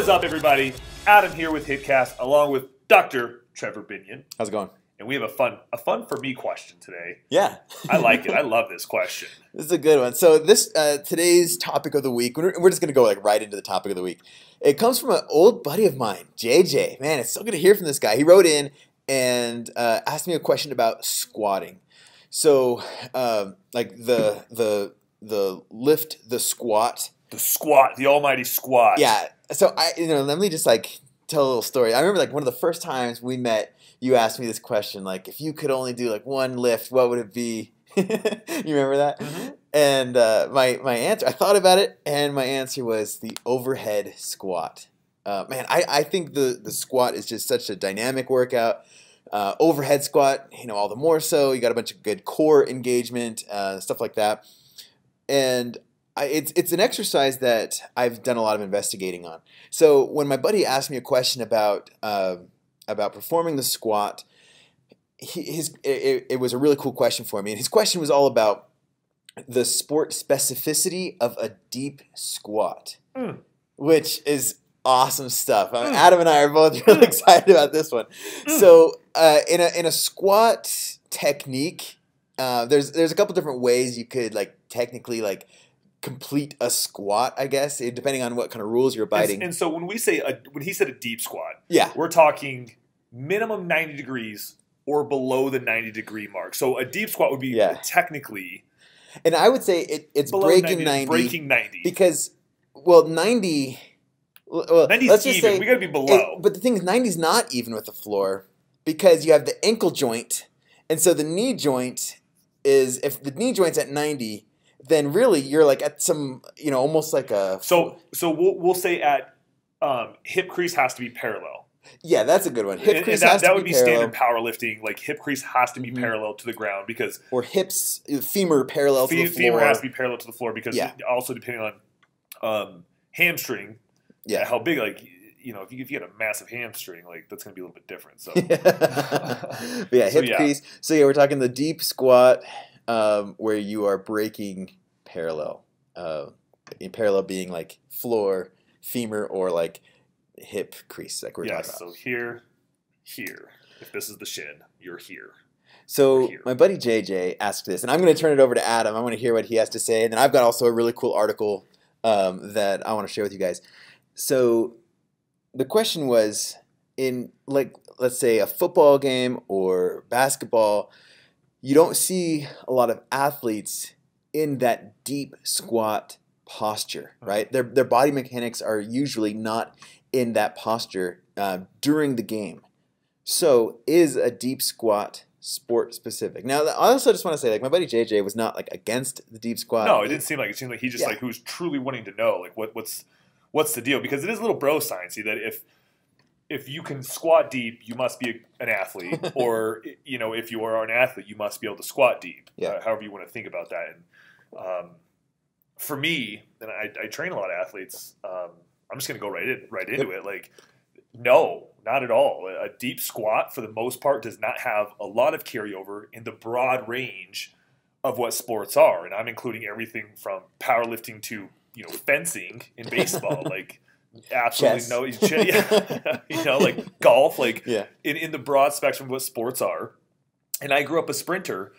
is up, everybody? Adam here with HIITCAST, along with Dr. Trevor Binion. How's it going? And we have a fun for me question today. Yeah. I like it. I love this question. This is a good one. So this today's topic of the week, we're just going to go right into the topic of the week. It comes from an old buddy of mine, JJ. Man, it's so good to hear from this guy. He wrote in and asked me a question about squatting. So like the lift, the squat. The squat, the almighty squat. Yeah. So let me just tell a little story. I remember one of the first times we met, you asked me this question, if you could only do one lift, what would it be? You remember that? Mm-hmm. And my answer, I thought about it, and my answer was the overhead squat. Man, I think the squat is just such a dynamic workout. Overhead squat, all the more so. You got a bunch of good core engagement, stuff like that. And it's an exercise that I've done a lot of investigating on. So when my buddy asked me a question about performing the squat, it was a really cool question for me. And his question was all about the sport specificity of a deep squat, which is awesome stuff. Adam and I are both really excited about this one. So in a squat technique, there's a couple different ways you could technically complete a squat, I guess, depending on what kind of rules you're abiding. And so when he said a deep squat, yeah, we're talking minimum 90 degrees or below the 90-degree mark. So a deep squat would be technically, and I would say it's breaking 90. Breaking 90 because 90. Well, 90's let's just even. Say we got to be below. But the thing is, 90's not even with the floor because you have the ankle joint, and so the knee joint is, if the knee joint's at 90. Then really you're at some, almost like a... So we'll say at hip crease has to be parallel. Yeah, that's a good one. Hip crease has to be parallel. That would be standard powerlifting. Hip crease has to be parallel to the ground because... Or femur parallel to the floor. Femur has to be parallel to the floor because also depending on hamstring, how big, if you get a massive hamstring, that's going to be a little bit different. So, hip crease. So we're talking the deep squat... where you are breaking parallel, parallel being floor, femur, or hip crease, we're talking about. So here. If this is the shin, you're here. So my buddy JJ asked this, and I'm going to turn it over to Adam. I want to hear what he has to say, and then I've got also a really cool article that I want to share with you guys. So the question was, in let's say a football game or basketball, you don't see a lot of athletes in that deep squat posture, right? Their body mechanics are usually not in that posture during the game. So is a deep squat sport specific? Now, I also just want to say, my buddy JJ was not against the deep squat. No, it didn't seem like it. It seemed like he just who's truly wanting to know what's the deal, because it is a little bro sciencey that if you can squat deep, you must be an athlete, or if you are an athlete, you must be able to squat deep. However you want to think about that. And for me, and I train a lot of athletes, I'm just going to go right into it. No, not at all. A deep squat, for the most part, does not have a lot of carryover in the broad range of what sports are, and I'm including everything from powerlifting to fencing in baseball, absolutely Chess. no, golf, in the broad spectrum of what sports are. And I grew up a sprinter.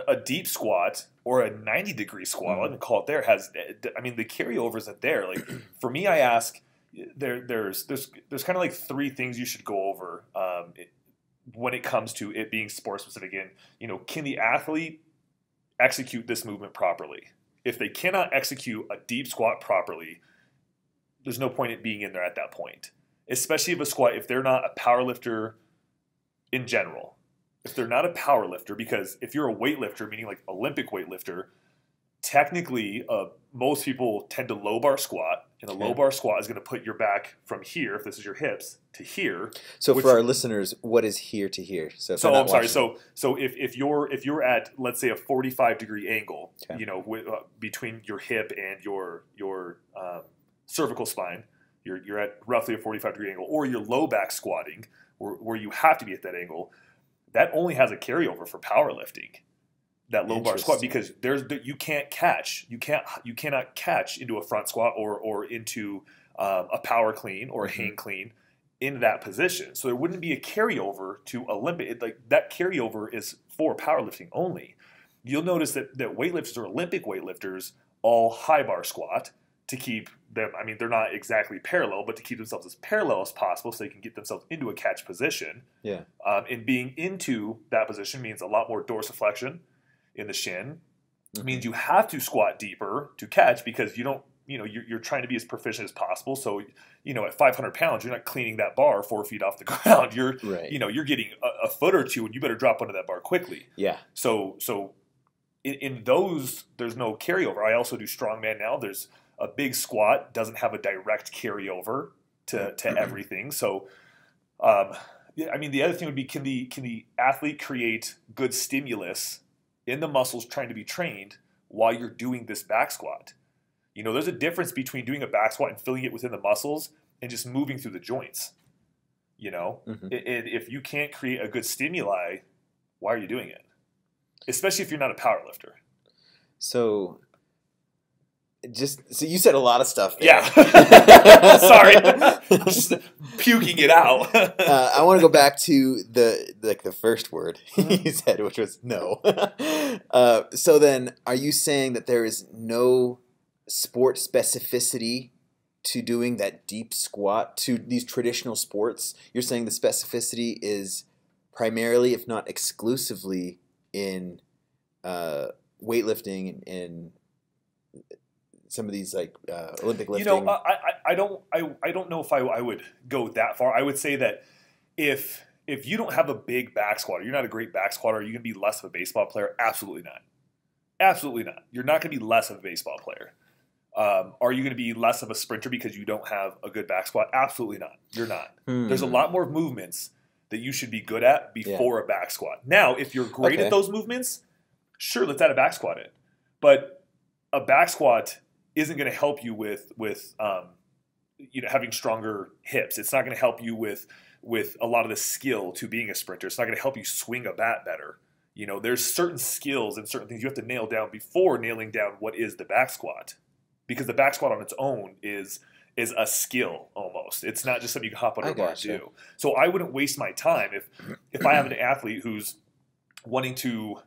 A deep squat or a 90-degree squat, I didn't call it there, the carryover isn't there. For me, I ask, there's kind of three things you should go over when it comes to it being sport specific. And can the athlete execute this movement properly? If they cannot execute a deep squat properly, there's no point in being in there at that point. Especially if they're not a power lifter in general. If they're not a power lifter, because if you're a weightlifter, meaning Olympic weightlifter, technically most people tend to low bar squat, and a low bar squat is going to put your back from here, if this is your hips, to here. So for our listeners, what is here to here? So I'm sorry. So if you're at, let's say, a 45-degree angle, between your hip and your cervical spine, you're at roughly a 45-degree angle, or you're low back squatting, where you have to be at that angle. That only has a carryover for powerlifting. that low bar squat, because you cannot catch into a front squat or into a power clean or a hang clean in that position. So there wouldn't be a carryover to Olympic. Like that carryover is for powerlifting only. You'll notice that weightlifters or Olympic weightlifters all high bar squat to keep them, I mean, they're not exactly parallel, but to keep themselves as parallel as possible so they can get themselves into a catch position. Yeah. And being into that position means a lot more dorsiflexion in the shin. It means you have to squat deeper to catch, because you don't, you're trying to be as proficient as possible. So, at 500 pounds, you're not cleaning that bar 4 feet off the ground. You're, you're getting a foot or two, and you better drop under that bar quickly. Yeah. So in those, there's no carryover. I also do strongman now. There's a big squat doesn't have a direct carryover to everything. So, I mean, the other thing would be, can the athlete create good stimulus in the muscles trying to be trained while you're doing this back squat? There's a difference between doing a back squat and filling it within the muscles and just moving through the joints. If you can't create a good stimuli, why are you doing it? Especially if you're not a power lifter. So you said a lot of stuff there. Yeah. Sorry. Just puking it out. I want to go back to the first word you said, which was no. So then, are you saying that there is no sport specificity to doing that deep squat to these traditional sports? You're saying the specificity is primarily, if not exclusively, in weightlifting and some of these like Olympic lifting. I don't know if I would go that far. I would say that if you don't have a big back squatter, you're not a great back squatter, are you going to be less of a baseball player? Absolutely not. Absolutely not. You're not going to be less of a baseball player. Are you going to be less of a sprinter because you don't have a good back squat? Absolutely not. You're not. There's a lot more movements that you should be good at before a back squat. Now, if you're great at those movements, sure, let's add a back squat in. But a back squat isn't going to help you with having stronger hips. It's not going to help you with a lot of the skill to being a sprinter. It's not going to help you swing a bat better. There's certain skills and certain things you have to nail down before nailing down what is the back squat. Because the back squat on its own is a skill almost. It's not just something you can hop on a bar and do. So I wouldn't waste my time if I have an athlete who's wanting to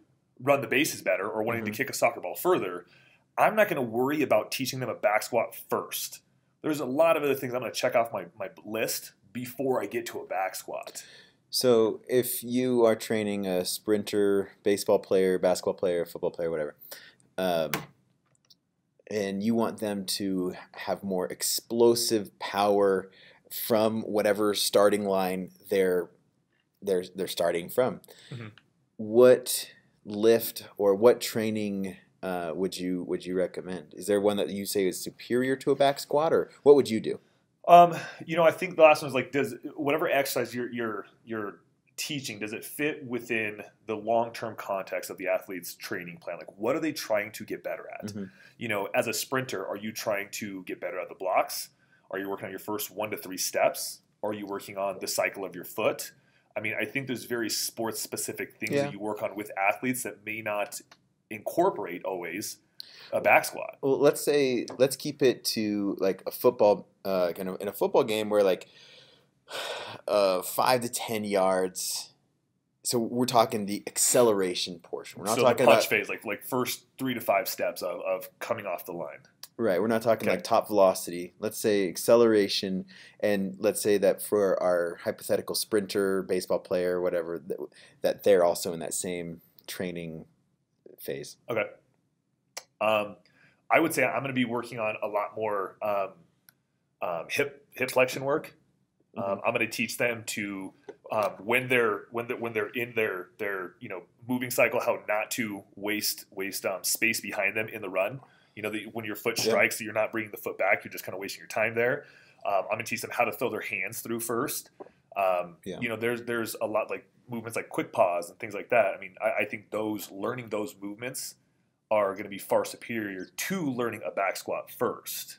run the bases better or wanting to kick a soccer ball further. I'm not going to worry about teaching them a back squat first. There's a lot of other things I'm going to check off my list before I get to a back squat. So if you are training a sprinter, baseball player, basketball player, football player, whatever, and you want them to have more explosive power from whatever starting line they're starting from, what lift or what training would you recommend? Is there one that you say is superior to a back squat, or what would you do? I think the last one was like, does whatever exercise you're teaching, does it fit within the long-term context of the athlete's training plan? Like, what are they trying to get better at? As a sprinter, are you trying to get better at the blocks? Are you working on your first 1 to 3 steps? Are you working on the cycle of your foot? I mean, I think there's very sports-specific things that you work on with athletes that may not incorporate always a back squat. Well, let's keep it to like a football, kind of in a football game where like 5 to 10 yards. So we're talking the acceleration portion. We're not talking the punch about phase, like first 3 to 5 steps of coming off the line. Right. We're not talking like top velocity. Let's say acceleration, and let's say that for our hypothetical sprinter, baseball player, whatever, that they're also in that same training phase. Okay. I would say I'm going to be working on a lot more hip flexion work. I'm going to teach them to when they're in their moving cycle, how not to waste space behind them in the run. When your foot strikes, you're not bringing the foot back. You're just kind of wasting your time there. I'm going to teach them how to throw their hands through first. There's a lot like movements like quick pause and things like that. I mean, I think learning those movements are going to be far superior to learning a back squat first.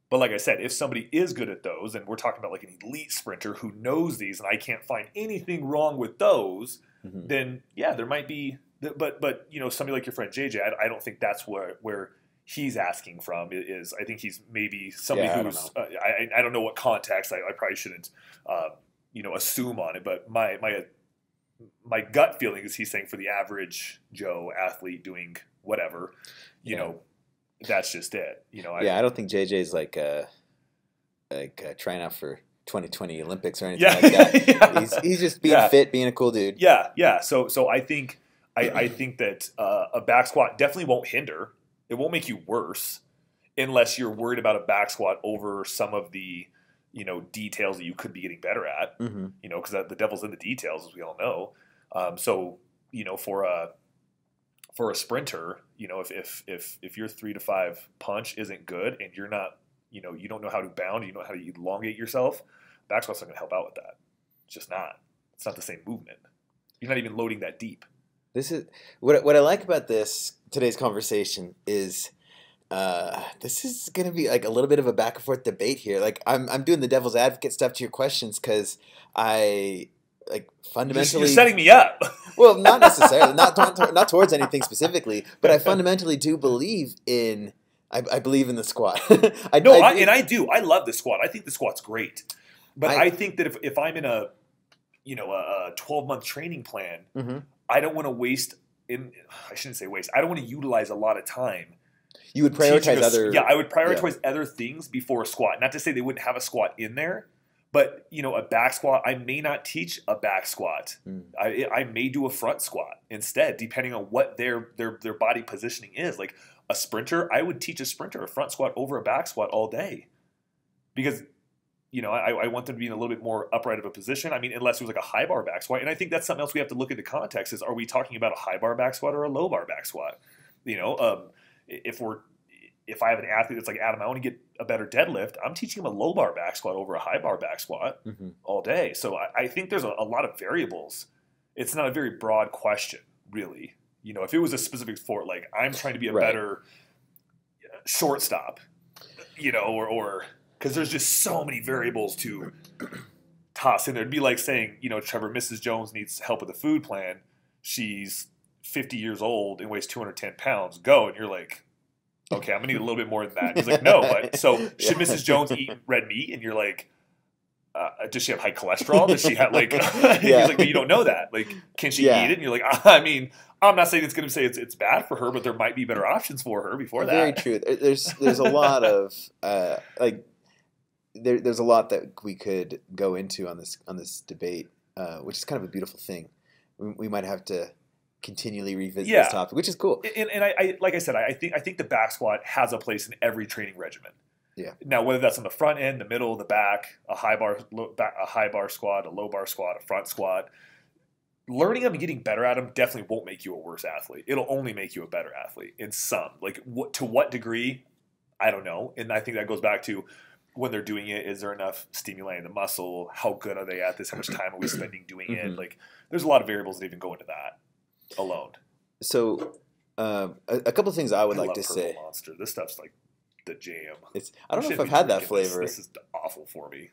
But like I said, if somebody is good at those, and we're talking about like an elite sprinter who knows these, and I can't find anything wrong with those, then there might be But somebody like your friend JJ, I don't think that's where he's asking from. Is I think he's maybe somebody who's I don't know what context. I probably shouldn't assume on it, but my gut feeling is he's saying for the average Joe athlete doing whatever, that's just it. I don't think JJ's trying out for 2020 Olympics or anything like that. Yeah. He's just being fit, being a cool dude. Yeah. So I think that a back squat definitely won't hinder. It won't make you worse unless you're worried about a back squat over some of the details that you could be getting better at. Mm-hmm. Because the devil's in the details, as we all know. For a sprinter, if your 3 to 5 punch isn't good and you're not, you don't know how to bound, you don't know how to elongate yourself, back squat's not going to help out with that. It's just not. It's not the same movement. You're not even loading that deep. This is what I like about today's conversation is this is going to be like a little bit of a back and forth debate here. Like I'm doing the devil's advocate stuff to your questions because I fundamentally you're setting me up. Well, not necessarily, not towards anything specifically, but I fundamentally do believe in. I believe in the squat. I do. I love the squat. I think the squat's great, but I think that if I'm in a 12-month training plan, mm-hmm. I don't want to waste. I shouldn't say waste. I don't want to utilize a lot of time. You would prioritize other. Yeah, I would prioritize other things before a squat. Not to say they wouldn't have a squat in there. But, a back squat, I may not teach a back squat. Mm. I may do a front squat instead, depending on what their body positioning is. Like a sprinter, I would teach a sprinter a front squat over a back squat all day. Because, I want them to be in a little bit more upright of a position. I mean, unless it was like a high bar back squat. And I think that's something else we have to look into context is, are we talking about a high bar back squat or a low bar back squat? If I have an athlete that's like, Adam, I want to get a better deadlift, I'm teaching him a low bar back squat over a high bar back squat mm-hmm. all day. So I think there's a lot of variables. It's not a very broad question, really. If it was a specific sport, like I'm trying to be a better shortstop, or because there's just so many variables to toss in there. It'd be like saying, Trevor, Mrs. Jones needs help with the food plan. She's 50 years old and weighs 210 pounds. Go. And you're like, okay, I'm going to need a little bit more than that. He's like, no, but so should Mrs. Jones eat red meat? And you're like, does she have high cholesterol? Does she have he's like, but you don't know that. Like, can she eat it? And you're like, I mean, I'm not saying it's going to say it's bad for her, but there might be better options for her before that. Very true. There's a lot of there's a lot that we could go into on this debate, which is kind of a beautiful thing. We might have to continually revisit this topic, which is cool. And I like I said, I think the back squat has a place in every training regimen. Yeah. Now, whether that's on the front end, the middle, the back, a high bar squat, a low bar squat, a front squat, learning them and getting better at them definitely won't make you a worse athlete. It'll only make you a better athlete in some. Like to what degree, I don't know. And I think that goes back to when they're doing it, is there enough stimulating the muscle? How good are they at this? How much time are we spending doing mm-hmm. it? Like, there's a lot of variables that even go into that alone. So, a couple of things I would like to say. Monster. This stuff's like the jam. I don't know if I've had that flavor. This is awful for me.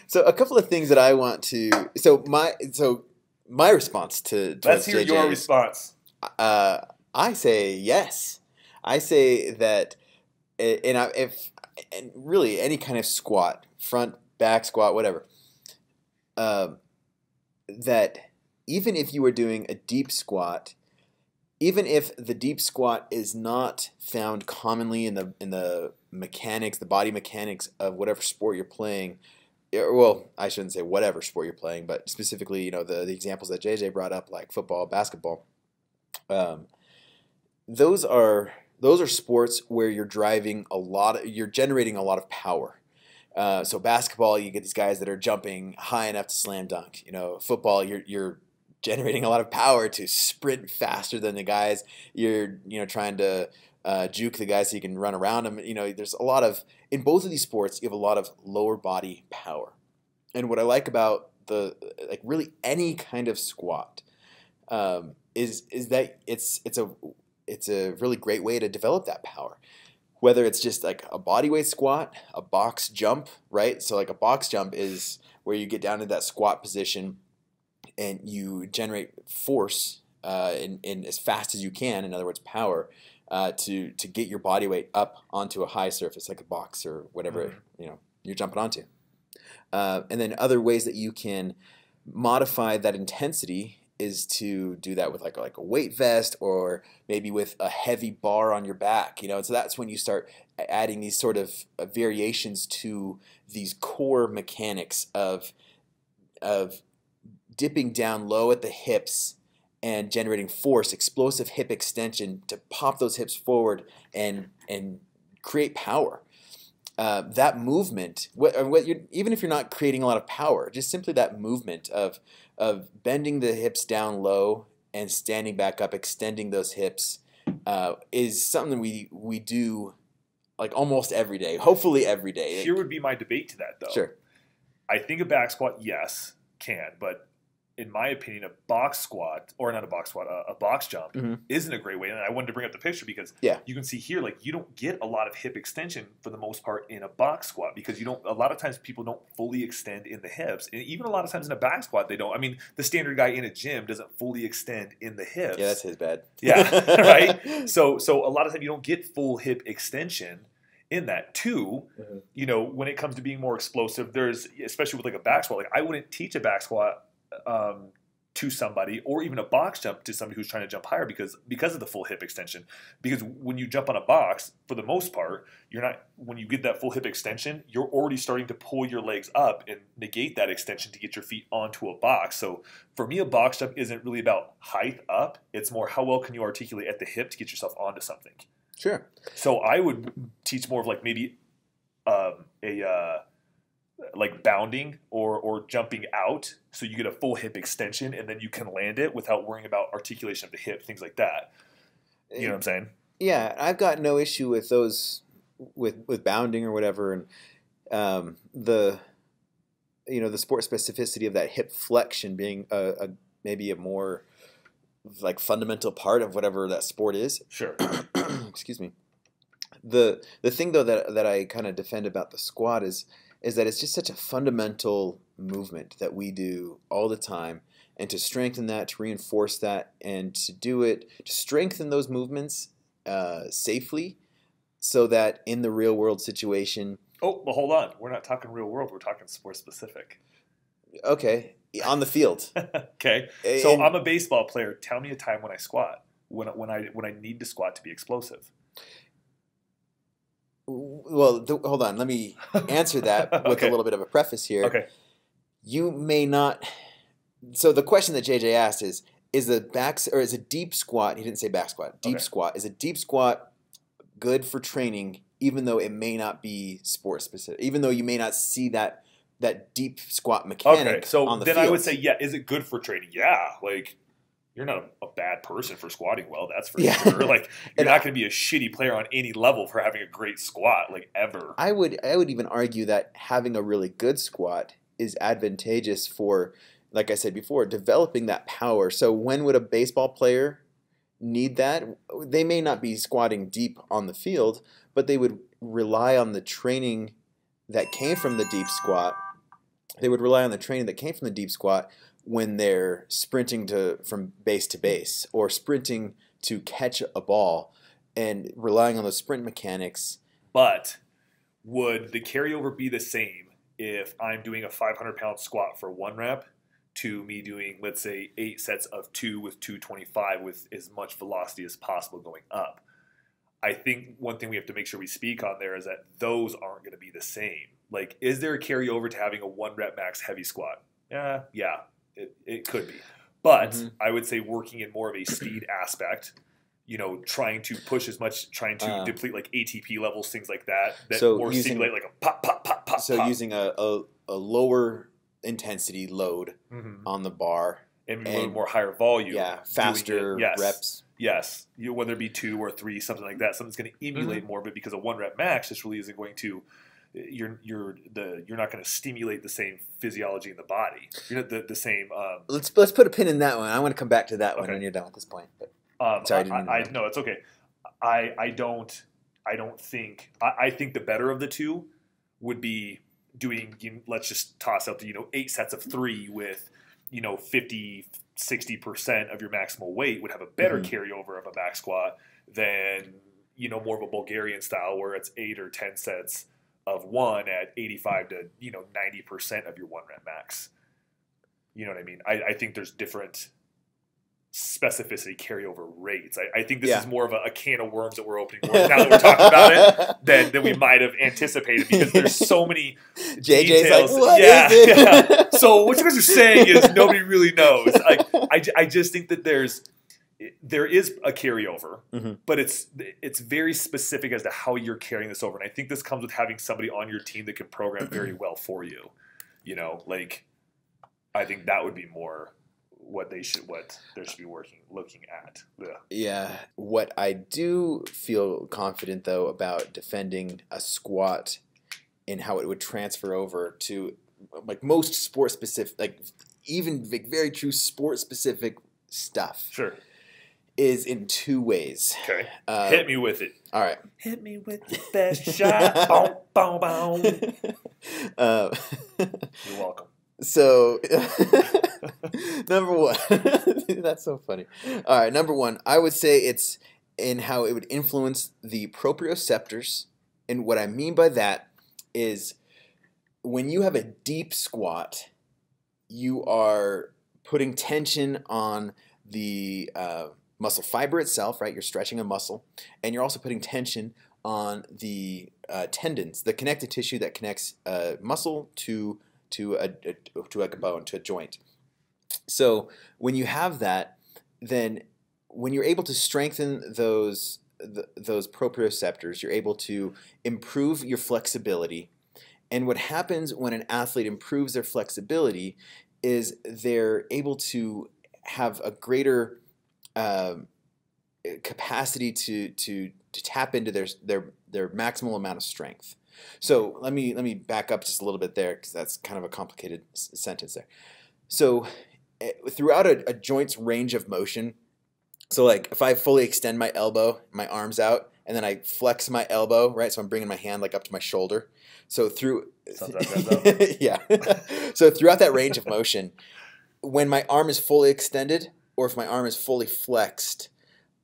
So a couple of things that I want to. So my response to. Let's hear your response. I say yes. I say that, and really any kind of squat, front, back squat, whatever. That even if you were doing a deep squat, even if the deep squat is not found commonly in the mechanics, the body mechanics of whatever sport you're playing, well, I shouldn't say whatever sport you're playing, but specifically, the examples that JJ brought up, like football, basketball, those are sports where you're generating a lot of power. So basketball, you get these guys that are jumping high enough to slam dunk. Football, you're generating a lot of power to sprint faster than the guys. You're trying to juke the guys so you can run around them. There's a lot of, in both of these sports, you have a lot of lower body power. And what I like about really any kind of squat is that it's a really great way to develop that power. Whether it's just like a bodyweight squat, a box jump, right? So like a box jump is where you get down to that squat position and you generate force in as fast as you can, in other words, power, to get your body weight up onto a high surface like a box or whatever you're jumping onto. And then other ways that you can modify that intensity is to do that with like a weight vest, or maybe with a heavy bar on your back. And so that's when you start adding these sort of variations to these core mechanics of dipping down low at the hips and generating force, explosive hip extension to pop those hips forward and create power. That movement, even if you're not creating a lot of power, just simply that movement of bending the hips down low and standing back up, extending those hips, is something we do like almost every day, hopefully every day. Here would be my debate to that, though. Sure. I think a back squat, yes, can, but in my opinion, a box squat, or not a box squat, a box jump isn't a great way. And I wanted to bring up the picture because you can see here, like, you don't get a lot of hip extension for the most part in a box squat, because a lot of times people don't fully extend in the hips. And even a lot of times in a back squat, they don't. I mean, the standard guy in a gym doesn't fully extend in the hips. Yeah, that's his bad. Yeah, right? So a lot of times you don't get full hip extension in that. Too, when it comes to being more explosive, there's, especially with like a back squat, like I wouldn't teach a back squat to somebody, or even a box jump to somebody who's trying to jump higher, because of the full hip extension. Because when you jump on a box, for the most part, when you get that full hip extension, you're already starting to pull your legs up and negate that extension to get your feet onto a box. So for me, a box jump isn't really about height up. It's more how well can you articulate at the hip to get yourself onto something. Sure. So I would teach more of like maybe like bounding or jumping out, so you get a full hip extension and then you can land it without worrying about articulation of the hip, things like that. You know what I'm saying? Yeah, I've got no issue with those, with bounding or whatever, and the sport specificity of that hip flexion being maybe a more like fundamental part of whatever that sport is. Sure. Excuse me. The thing though that I kind of defend about the squat is that it's just such a fundamental movement that we do all the time, and to strengthen that, to reinforce that, and to do it, to strengthen those movements safely, so that in the real world situation. Oh, well, hold on. We're not talking real world. We're talking sport specific. Okay, on the field. Okay, so I'm a baseball player. Tell me a time when I squat, when I need to squat to be explosive. Well, hold on. Let me answer that with a little bit of a preface here. Okay. You may not. So the question that JJ asked is a deep squat? He didn't say back squat. Deep squat. Is a deep squat good for training, even though it may not be sport specific, even though you may not see that deep squat mechanic on the field? I would say, yeah. Is it good for training? Yeah. Like, you're not a bad person for squatting well, that's for sure. Like, you're not going to be a shitty player on any level for having a great squat, like, ever. I would even argue that having a really good squat is advantageous for, like I said before, developing that power. So when would a baseball player need that? They may not be squatting deep on the field, but they would rely on the training that came from the deep squat. They would rely on the training that came from the deep squat when they're sprinting from base to base, or sprinting to catch a ball, and relying on those sprint mechanics. But would the carryover be the same if I'm doing a 500-pound squat for 1 rep to me doing, let's say, 8 sets of 2 with 225 with as much velocity as possible going up? I think one thing we have to make sure we speak on there is that those aren't going to be the same. Like, is there a carryover to having a 1 rep max heavy squat? Yeah. It could be. But I would say working in more of a speed aspect, trying to push as much, trying to deplete like ATP levels, things like that so more simulate like a pop, pop, pop, pop. So pop. Using a lower intensity load on the bar. And a little more higher volume. Yeah, faster reps. Yes. Whether it be 2 or 3, something like that. Something's going to emulate more, but because a 1 rep max, this really isn't going to you're not going to stimulate the same physiology in the body. You're not the same. Let's put a pin in that one. I want to come back to that one when you're done with this point. But, sorry, no, it's okay. I think the better of the two would be doing. Let's just toss out the 8 sets of 3 with 50, 60% of your maximal weight would have a better carryover of a back squat than, more of a Bulgarian style where it's 8 or 10 sets of one at 85 to, 90% of your 1 rep max. You know what I mean? I think there's different specificity carryover rates. I think this is more of a can of worms that we're opening now that we're talking about it than we might have anticipated, because there's so many JJ's details. like, what is it? So what you guys are saying is nobody really knows. I just think that there is a carryover, but it's very specific as to how you're carrying this over. And I think this comes with having somebody on your team that can program very well for you. I think that would be more what they should be looking at. Yeah. What I do feel confident though about defending a squat and how it would transfer over to like most sport specific, like even very true sport specific stuff. Sure. Is in 2 ways. Okay. Hit me with it. All right. Hit me with the best shot. Boom, boom, boom. You're welcome. So, number 1, that's so funny. All right, number 1, I would say it's in how it would influence the proprioceptors. And what I mean by that is when you have a deep squat, you are putting tension on the muscle fiber itself, right? You're stretching a muscle, and you're also putting tension on the tendons, the connective tissue that connects muscle to a bone, to a joint. So when you have that, then when you're able to strengthen those proprioceptors, you're able to improve your flexibility. And what happens when an athlete improves their flexibility is they're able to have a greater capacity to tap into their maximal amount of strength. So let me back up just a little bit there, because that's kind of a complicated sentence there. So throughout a joint's range of motion, so like if I fully extend my elbow, my arms out, and then I flex my elbow, right? So I'm bringing my hand like up to my shoulder. So yeah. So throughout that range of motion, when my arm is fully extended or if my arm is fully flexed,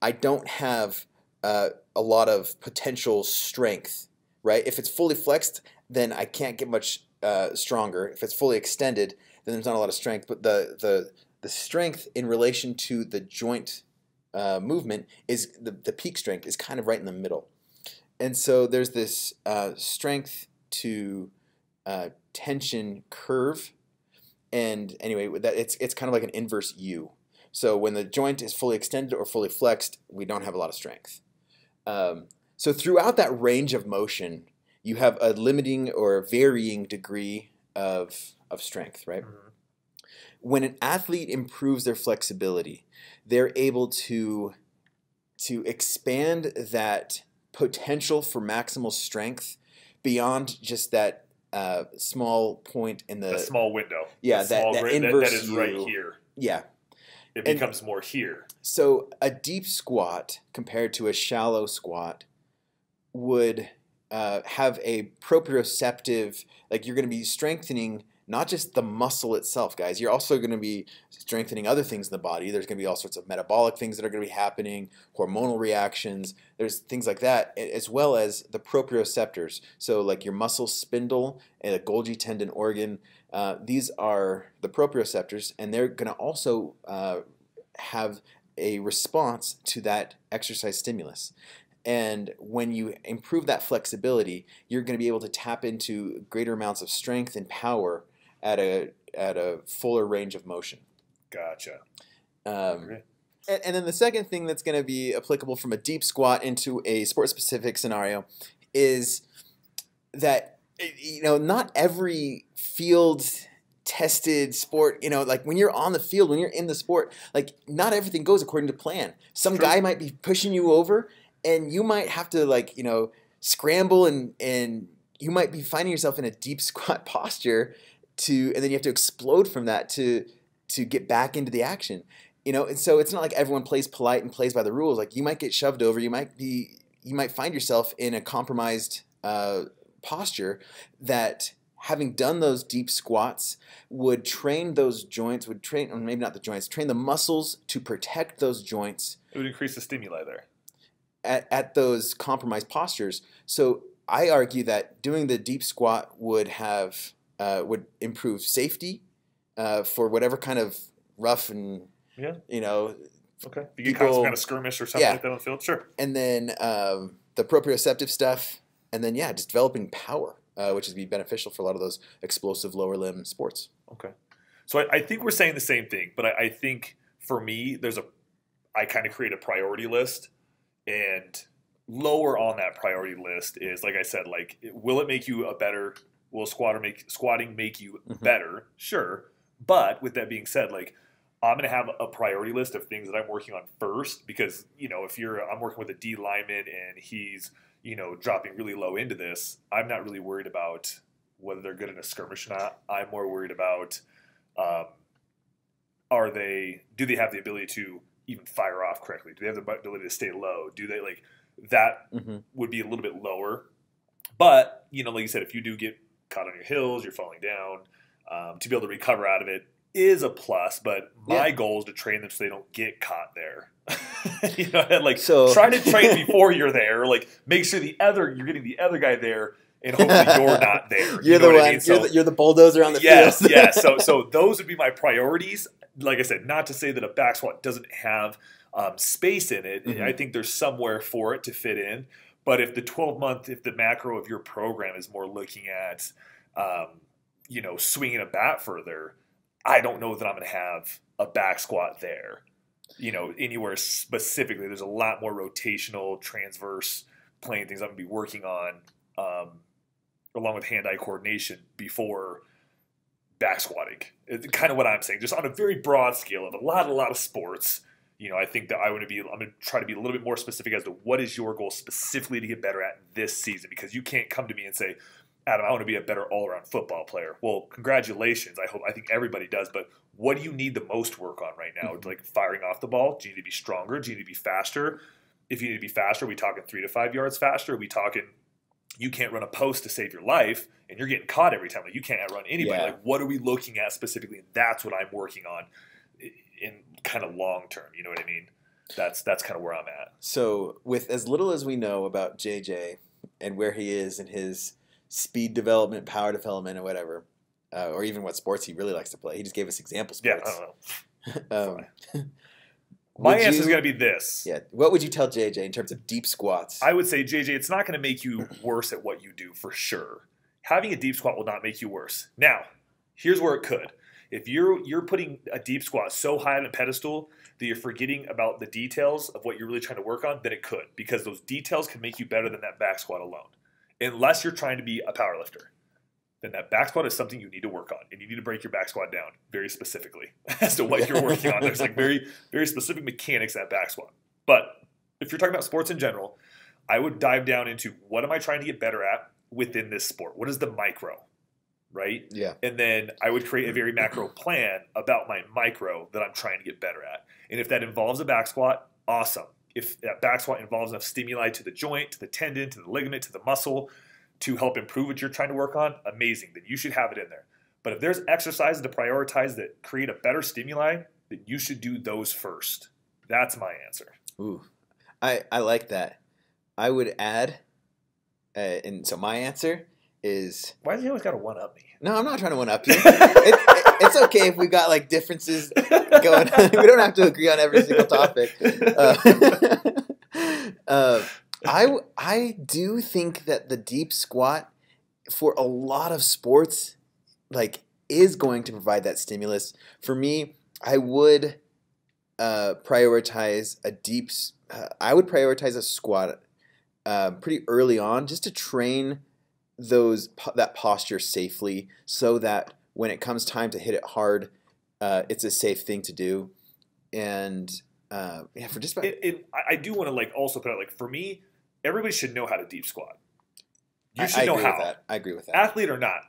I don't have a lot of potential strength. Right? If it's fully flexed, then I can't get much stronger. If it's fully extended, then there's not a lot of strength. But the strength in relation to the joint movement is the peak strength is kind of right in the middle. And so there's this strength to tension curve. And anyway, it's kind of like an inverse U. So when the joint is fully extended or fully flexed, we don't have a lot of strength. So throughout that range of motion, you have a limiting or a varying degree of strength, right? Mm-hmm. When an athlete improves their flexibility, they're able to expand that potential for maximal strength beyond just that small point in the small window. Yeah, that inverse that is right here. Yeah. It becomes more here. So a deep squat compared to a shallow squat would have a proprioceptive, like you're going to be strengthening not just the muscle itself, guys. You're also going to be strengthening other things in the body. There's going to be all sorts of metabolic things that are going to be happening, hormonal reactions. There's things like that, as well as the proprioceptors. So like your muscle spindle and a Golgi tendon organ, these are the proprioceptors, and they're going to also have a response to that exercise stimulus. And when you improve that flexibility, you're going to be able to tap into greater amounts of strength and power at a fuller range of motion. Gotcha. And then the second thing that's going to be applicable from a deep squat into a sport-specific scenario is that, not every field tested sport, like when you're on the field, when you're in the sport, like not everything goes according to plan. Some guy might be pushing you over, and you might have to scramble and you might be finding yourself in a deep squat posture and then you have to explode from that to get back into the action. And so it's not like everyone plays polite and plays by the rules. Like you might get shoved over, you might find yourself in a compromised posture that having done those deep squats would train those joints, or maybe not the joints, train the muscles to protect those joints. It would increase the stimuli there. At those compromised postures. So I argue that doing the deep squat would improve safety for whatever kind of rough and, Okay. You get caught some kind of skirmish or something like that on the field? Sure. And then the proprioceptive stuff, and then, just developing power, which would be beneficial for a lot of those explosive lower limb sports. Okay. So I think we're saying the same thing, but I think for me, I kind of create a priority list, and lower on that priority list is, like I said, like, will it make you will squatting make you better? Sure. But with that being said, like, I'm going to have a priority list of things that I'm working on first, because, if I'm working with a D lineman and he's, dropping really low into this, I'm not really worried about whether they're good in a skirmish or not. I'm more worried about, do they have the ability to even fire off correctly? Do they have the ability to stay low? Do they that would be a little bit lower. But, like you said, if you do get caught on your heels, you're falling down, to be able to recover out of it is a plus. But my goal is to train them so they don't get caught there. Try to train before you're there. Like, make sure you're getting the other guy there, and hopefully you're not there. You're the one. I mean? You're the bulldozer on the field. Yes. So those would be my priorities. Like I said, not to say that a back squat doesn't have space in it. I think there's somewhere for it to fit in. But if the macro of your program is more looking at, swinging a bat further, I don't know that I'm going to have a back squat there, anywhere specifically. There's a lot more rotational, transverse playing things I'm going to be working on, along with hand-eye coordination before back squatting. It's kind of what I'm saying, just on a very broad scale of a lot of sports. I think that I'm going to try to be a little bit more specific as to what is your goal specifically to get better at this season, because you can't come to me and say, Adam, I want to be a better all-around football player. Well, congratulations. I think everybody does, but what do you need the most work on right now? Like, firing off the ball? Do you need to be stronger? Do you need to be faster? If you need to be faster, are we talking 3 to 5 yards faster? Are we talking you can't run a post to save your life and you're getting caught every time? Like, you can't outrun anybody. Like, what are we looking at specifically? And that's what I'm working on in kind of long term. You know what I mean? That's kind of where I'm at. So with as little as we know about JJ and where he is in his speed development, power development, or whatever, or even what sports he really likes to play. He just gave us example sports. Yeah, I don't know. My answer is going to be this. Yeah. What would you tell JJ in terms of deep squats? I would say, JJ, it's not going to make you worse at what you do for sure. Having a deep squat will not make you worse. Now, here's where it could. If you're putting a deep squat so high on a pedestal that you're forgetting about the details of what you're really trying to work on, then it could, because those details can make you better than that back squat alone. Unless you're trying to be a power lifter, then that back squat is something you need to work on, and you need to break your back squat down very specifically as to what you're working on. There's like very, very specific mechanics in that back squat. But if you're talking about sports in general, I would dive down into what am I trying to get better at within this sport? What is the micro, right? Yeah. And then I would create a very macro plan about my micro that I'm trying to get better at. And if that involves a back squat, awesome. If that back squat involves enough stimuli to the joint, to the tendon, to the ligament, to the muscle to help improve what you're trying to work on, amazing. Then you should have it in there. But if there's exercises to prioritize that create a better stimuli, then you should do those first. That's my answer. Ooh, I like that. I would add, and so my answer is... Why do you always got to one-up me? No, I'm not trying to one-up you. It's okay if we got like differences going on. We don't have to agree on every single topic. I do think that the deep squat for a lot of sports is going to provide that stimulus. For me, I would prioritize a squat pretty early on, just to train that posture safely, so that when it comes time to hit it hard, it's a safe thing to do. And for just about I do want to also put out, for me, everybody should know how to deep squat. You should know how. I agree with that. Athlete or not,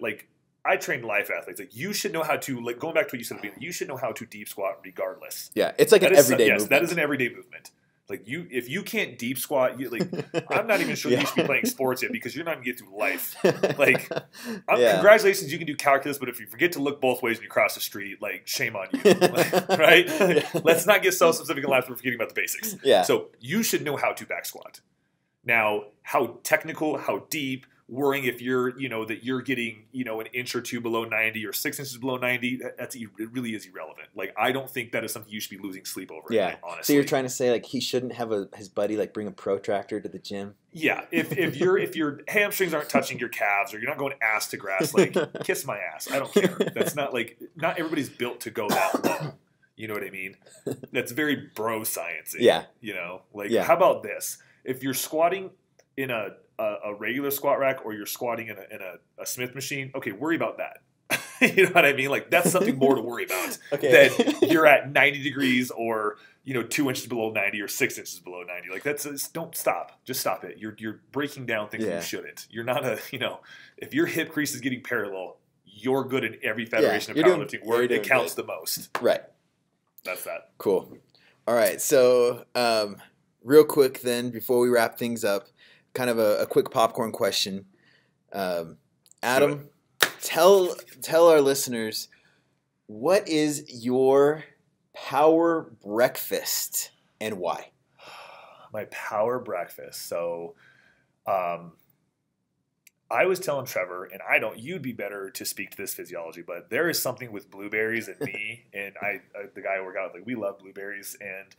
I train life athletes. You should know how to, going back to what you said at the beginning, you should know how to deep squat regardless. Yeah, it's like an everyday movement. Yes, that is an everyday movement. Like if you can't deep squat, I'm not even sure you should be playing sports yet because you're not going to get through life. Like, congratulations, you can do calculus, but if you forget to look both ways when you cross the street, like, shame on you, right? Let's not get so specific in life that we're forgetting about the basics. Yeah. So you should know how to back squat. Now, how technical, how deep, worrying if you're, that you're getting, an inch or two below 90 or 6 inches below 90, it really is irrelevant. Like, I don't think that is something you should be losing sleep over. Yeah. Honestly. So you're trying to say, like, he shouldn't have his buddy, like, bring a protractor to the gym? Yeah. If your hamstrings aren't touching your calves or you're not going ass to grass, like, kiss my ass. I don't care. That's not not everybody's built to go that low. You know what I mean? That's very bro sciencey. Yeah. How about this? If you're squatting in a regular squat rack or you're squatting in a Smith machine, okay, worry about that. You know what I mean? Like, that's something more to worry about than you're at 90 degrees or, 2 inches below 90 or 6 inches below 90. Like, don't stop. Just stop it. You're breaking down things you shouldn't. You're not if your hip crease is getting parallel, you're good in every federation of powerlifting where it counts the most. Right. That's that. Cool. All right. So, real quick then, before we wrap things up, kind of a quick popcorn question. Adam, tell our listeners, what is your power breakfast and why? My power breakfast. So, I was telling Trevor, and you'd be better to speak to this physiology, but there is something with blueberries and me and the guy I work out with, like, we love blueberries. And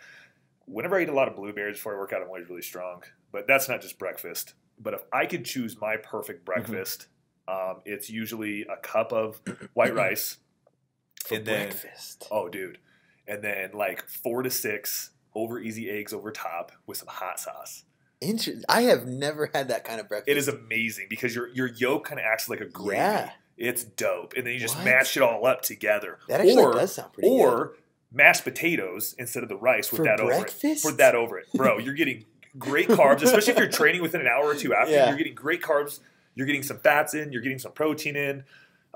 whenever I eat a lot of blueberries before I work out, I'm always really strong. But that's not just breakfast. But if I could choose my perfect breakfast, it's usually a cup of white rice. For breakfast? Oh, dude. And then like 4 to 6 over easy eggs over top with some hot sauce. I have never had that kind of breakfast. It is amazing because your yolk kind of acts like a gravy. Yeah. It's dope. And then you just mash it all up together. That actually does sound pretty good. Or mashed potatoes instead of the rice with that breakfast? over it. For that over it. Bro, you're getting great carbs, especially if you're training within an hour or two after. Yeah. You're getting great carbs. You're getting some fats in. You're getting some protein in.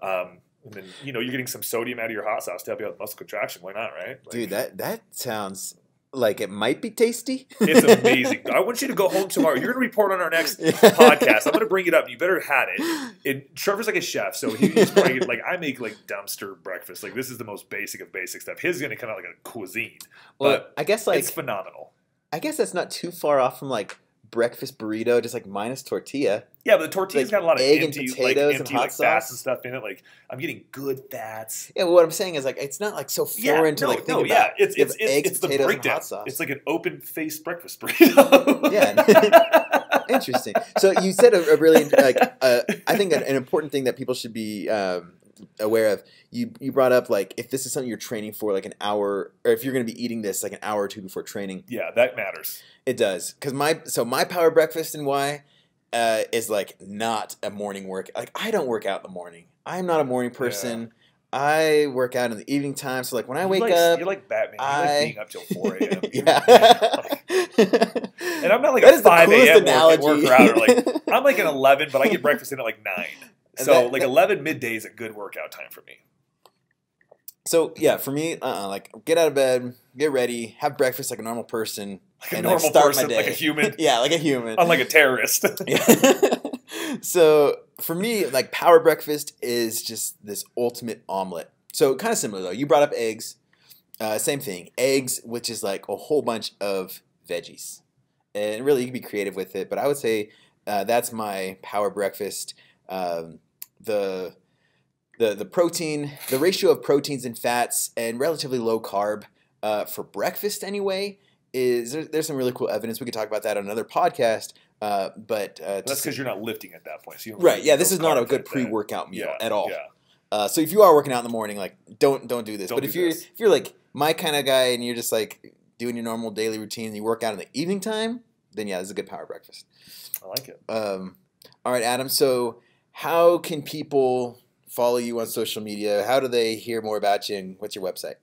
And then, you're getting some sodium out of your hot sauce to help you out with muscle contraction. Why not, right? Like, dude, that sounds like it might be tasty. It's amazing. I want you to go home tomorrow. You're going to report on our next podcast. I'm going to bring it up. You better have it. And Trevor's like a chef, so he's probably like, I make like dumpster breakfast. Like, this is the most basic of basic stuff. His is going to come out like a cuisine. Well, but I guess like it's phenomenal. I guess that's not too far off from like breakfast burrito, just like minus tortilla. Yeah, but the tortilla's got a lot of egg empty, and potatoes and hot fats sauce and stuff in it. Like, I'm getting good fats. Yeah, well, what I'm saying is like it's not like so foreign to like think about. It's eggs, the potatoes, breakdown. and hot sauce. It's like an open faced breakfast burrito. Yeah, interesting. So you said a really I think an important thing that people should be aware of. You brought up like if this is something you're training for like an hour, or if you're going to be eating this like an hour or two before training. Yeah, that matters. It does, because my power breakfast and why is like not a morning work. Like, I don't work out in the morning. I'm not a morning person. Yeah. I work out in the evening time. So like when I wake up, you're like Batman. You like being up till 4 a.m. And I'm not like a 5 a.m. worker out. Or like I'm like an 11, but I get breakfast in at like 9. So like 11 midday is a good workout time for me. So yeah, for me, like get out of bed, get ready, have breakfast like a normal person. Like a normal person, like a human. Yeah, like a human. Unlike a terrorist. So for me, like power breakfast is just this ultimate omelet. So kind of similar though. You brought up eggs. Same thing. Eggs, which is like a whole bunch of veggies. And really you can be creative with it. But I would say that's my power breakfast. The protein, the ratio of proteins and fats and relatively low carb for breakfast anyway is there's some really cool evidence. We could talk about that on another podcast. But that's because you're not lifting at that point. So right. Yeah. This is not a good pre-workout meal at all. Yeah. So if you are working out in the morning, like don't do this. But if you're like my kind of guy and you're just like doing your normal daily routine and you work out in the evening time, then yeah, this is a good power breakfast. I like it. All right, Adam. So how can people follow you on social media? How do they hear more about you, and what's your website?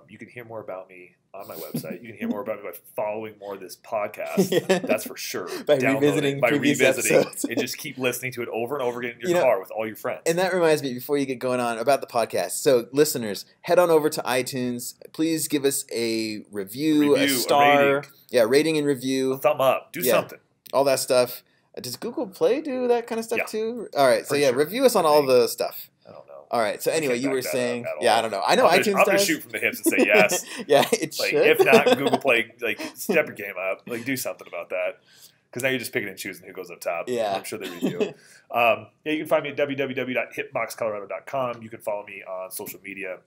You can hear more about me on my website. You can hear more about me by following more of this podcast. Yeah. That's for sure. By revisiting episodes. And just keep listening to it over and over again in your car with all your friends. And that reminds me, before you get going on, about the podcast. So, listeners, head on over to iTunes. Please give us a review, a star. Rating and review. A thumb up. Do something. All that stuff. Does Google Play do that kind of stuff too? All right. So, sure. review us on all the stuff. I don't know. All right. So anyway, you were saying, I don't know. I know I'm iTunes I'm does. gonna shoot from the hips and say yes. It like, should. If not, Google Play, like step your game up, like do something about that. Because now you're just picking and choosing who goes up top. Yeah. I'm sure they review. You can find me at www.hitboxcolorado.com. You can follow me on social media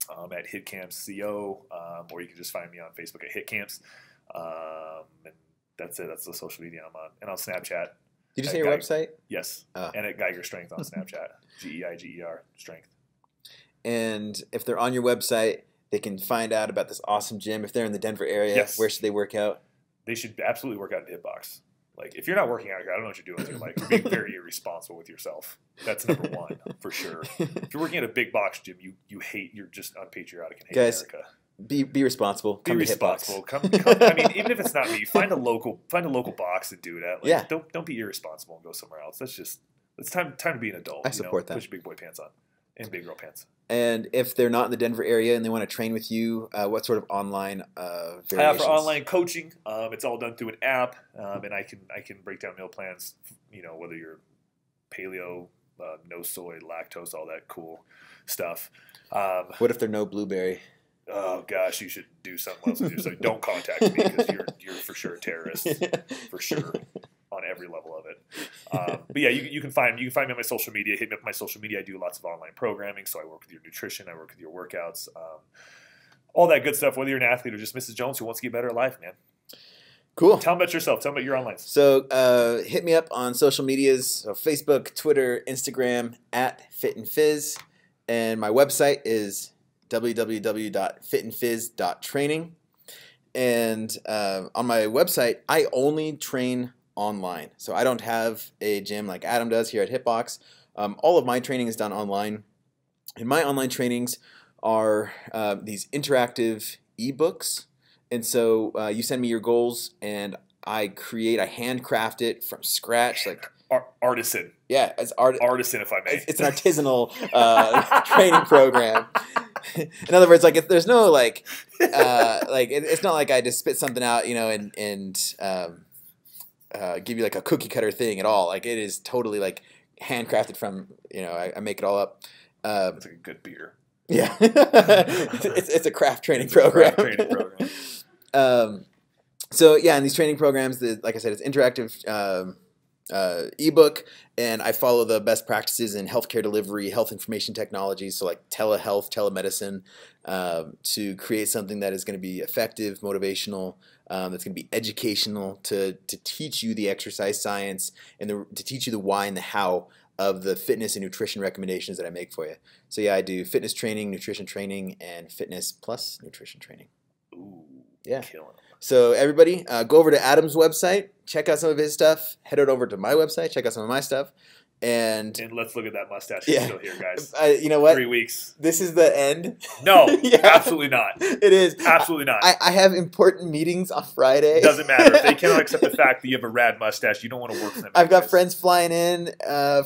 at HIITCAST, or you can just find me on Facebook at HIITCAST. And that's it. That's the social media I'm on. And on Snapchat. Did you say your website? Yes. And at Geiger Strength on Snapchat. GEIGER Strength. And if they're on your website, they can find out about this awesome gym. If they're in the Denver area, where should they work out? They should absolutely work out in HIITBOX. Like, if you're not working out, I don't know what you're doing with your life. You're being very irresponsible with yourself. That's number one, for sure. If you're working at a big box gym, you're just unpatriotic and hate America. Be responsible. Be responsible. Come, I mean, even if it's not me, find a local box to do it at. Like, don't be irresponsible and go somewhere else. It's time to be an adult. I support that. Put your big boy pants on and big girl pants. And if they're not in the Denver area and they want to train with you, what sort of online variations? I offer online coaching. It's all done through an app, and I can break down meal plans. Whether you're paleo, no soy, lactose, all that cool stuff. What if they're no blueberry? Oh gosh, you should do something else with yourself. Don't contact me because you're for sure a terrorist, for sure, on every level of it. But yeah, you can find me on my social media. Hit me up on my social media. I do lots of online programming, so I work with your nutrition, I work with your workouts, all that good stuff. Whether you're an athlete or just Mrs. Jones who wants to get better at life, man. Cool. Tell them about yourself. Tell them about your online. So hit me up on social medias: so Facebook, Twitter, Instagram @FitandFizz, and my website is www.fitandfizz.training. And on my website, I only train online. So I don't have a gym like Adam does here at HIITBOX. All of my training is done online. And my online trainings are these interactive ebooks. And so you send me your goals, and I handcraft it from scratch. Like artisan. Yeah, it's artisan, if I may. It's an artisanal training program. In other words, like if there's no it's not like I just spit something out, and give you like a cookie cutter thing at all. Like it is totally like handcrafted from, I make it all up. It's like a good beer. Yeah, it's a craft training program. So yeah, in these training programs, like I said, it's interactive. Ebook, and I follow the best practices in healthcare delivery, health information technology, so like telehealth, telemedicine, to create something that is going to be effective, motivational, that's going to be educational, to teach you the exercise science and to teach you the why and the how of the fitness and nutrition recommendations that I make for you. So yeah, I do fitness training, nutrition training, and fitness plus nutrition training. Ooh, yeah. Killing it. So everybody, go over to Adam's website, check out some of his stuff. Head over to my website, check out some of my stuff. And let's look at that mustache that's still here, guys. You know what? 3 weeks. This is the end. No, absolutely not. It is. Absolutely not. I have important meetings on Friday. Doesn't matter. If they cannot accept the fact that you have a rad mustache, you don't want to work for them. I've got friends flying in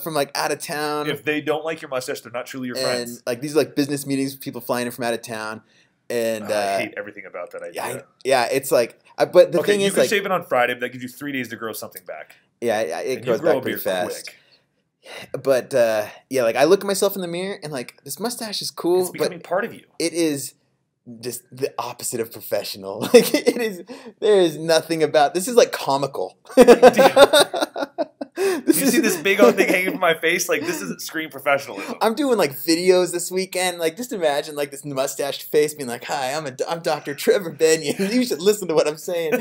from like out of town. If they don't like your mustache, they're not truly your friends. And like these are like business meetings with people flying in from out of town. And I hate everything about that idea. Yeah, it's like, but the thing is, you can shave it on Friday, but that gives you 3 days to grow something back. Yeah, it grows back pretty fast. But yeah, like I look at myself in the mirror and like this mustache is cool. It's becoming part of you. It is just the opposite of professional. Like it is. There is nothing about this. Is like comical. You see this big old thing hanging from my face? Like, this isn't screen professionalism. I'm doing like videos this weekend. Like, just imagine like this mustached face being like, "Hi, I'm Dr. Trevor Benyon. You should listen to what I'm saying."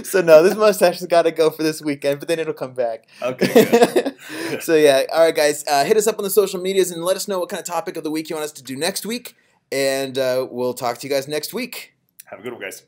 So no, this mustache has got to go for this weekend, but then it'll come back. Okay, good. So yeah, all right, guys, hit us up on the social medias and let us know what kind of topic of the week you want us to do next week, and we'll talk to you guys next week. Have a good one, guys.